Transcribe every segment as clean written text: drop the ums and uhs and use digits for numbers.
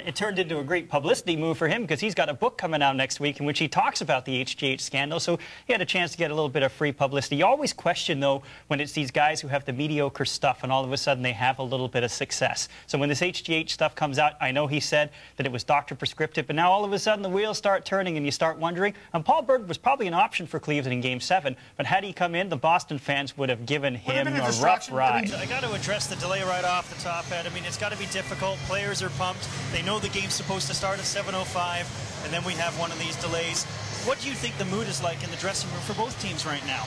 it turned into a great publicity move for him because he's got a book coming out next week in which he talks about the HGH scandal, so he had a chance to get a little bit of free publicity. You always question, though, when it's these guys who have the mediocre stuff and all of a sudden they have a little bit of success. So when this HGH stuff comes out, I know he said that it was doctor prescriptive, but now all of a sudden the wheels start turning and you start wondering. And Paul Berg was probably an option for Cleveland in Game 7, but had he come in, the Boston fans would have given him a rough ride. I got to address the delay right off the top, Ed. I mean, it's got to be difficult. Players are pumped. They know the game's supposed to start at 7:05, and then we have one of these delays. What do you think the mood is like in the dressing room for both teams right now?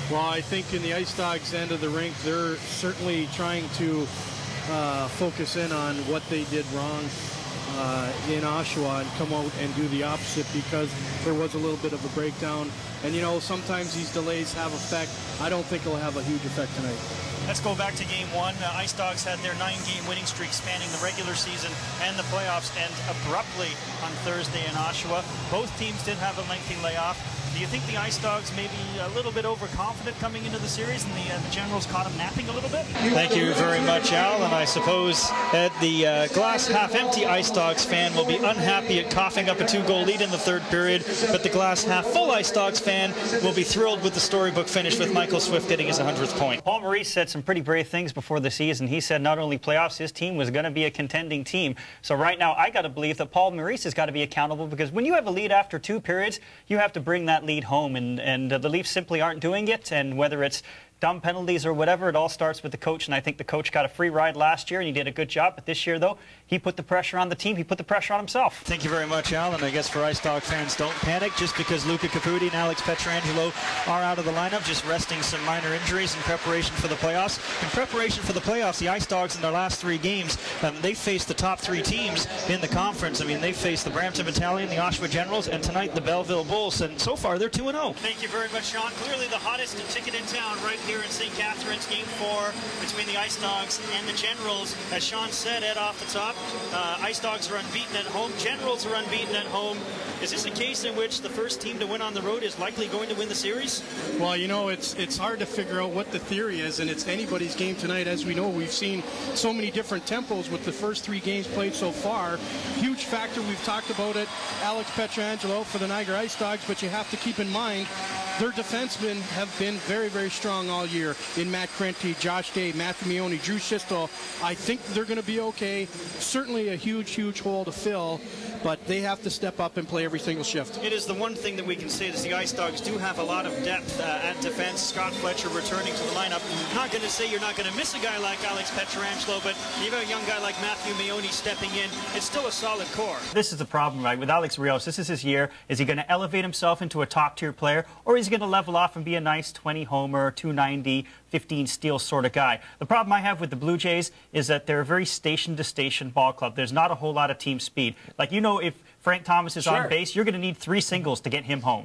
Well, I think in the Ice Dogs end of the rink, they're certainly trying to focus in on what they did wrong in Oshawa and come out and do the opposite, because there was a little bit of a breakdown. And, you know, sometimes these delays have effect. I don't think it'll have a huge effect tonight. Let's go back to Game 1. Ice Dogs had their 9-game winning streak spanning the regular season and the playoffs end abruptly on Thursday in Oshawa. Both teams did have a lengthy layoff. Do you think the Ice Dogs may be a little bit overconfident coming into the series and the Generals caught them napping a little bit? Thank you very much, Al. And I suppose that the glass half-empty Ice Dogs fan will be unhappy at coughing up a 2-goal lead in the third period, but the glass half-full Ice Dogs fan will be thrilled with the storybook finish with Michael Swift getting his 100th point. Paul Maurice said some pretty brave things before the season. He said not only playoffs, his team was going to be a contending team. So right now, I got to believe that Paul Maurice has got to be accountable, because when you have a lead after 2 periods, you have to bring that lead home, and the Leafs simply aren't doing it. And whether it's dumb penalties or whatever, it all starts with the coach, and I think the coach got a free ride last year and he did a good job, but this year, though, he put the pressure on the team, he put the pressure on himself. Thank you very much, Al, and I guess for Ice Dog fans, don't panic just because Luca Caputi and Alex Pietrangelo are out of the lineup, just resting some minor injuries in preparation for the playoffs. In preparation for the playoffs, the Ice Dogs in their last 3 games, they faced the top 3 teams in the conference. I mean, they faced the Brampton Battalion, the Oshawa Generals, and tonight the Belleville Bulls, and so far they're 2-0. Thank you very much, Sean. Clearly the hottest ticket in town right here in St. Catharines. Game 4 between the Ice Dogs and the Generals. As Sean said, Ed, off the top, Ice Dogs are unbeaten at home. Generals are unbeaten at home. Is this a case in which the first team to win on the road is likely going to win the series? Well, you know, it's hard to figure out what the theory is, and it's anybody's game tonight. As we know, we've seen so many different tempos with the first 3 games played so far. Huge factor, we've talked about it, Alex Pietrangelo for the Niagara Ice Dogs, but you have to keep in mind their defensemen have been very, very strong all year in Matt Krenti, Josh Day, Matthew Mione, Drew Schisto. I think they're going to be okay. Certainly a huge, huge hole to fill, but they have to step up and play every single shift. It is the one thing that we can say is the Ice Dogs do have a lot of depth at defense. Scott Fletcher returning to the lineup. Not going to say you're not going to miss a guy like Alex Pietrangelo, but even a young guy like Matthew Mione stepping in, it's still a solid core. This is the problem, right, with Alex Rios. This is his year. Is he going to elevate himself into a top-tier player, or is he going to level off and be a nice 20-homer, 290, 15-steal sort of guy? The problem I have with the Blue Jays is that they're a very station-to-station ball club. There's not a whole lot of team speed. Like, you know, if Frank Thomas is on base, you're going to need 3 singles to get him home.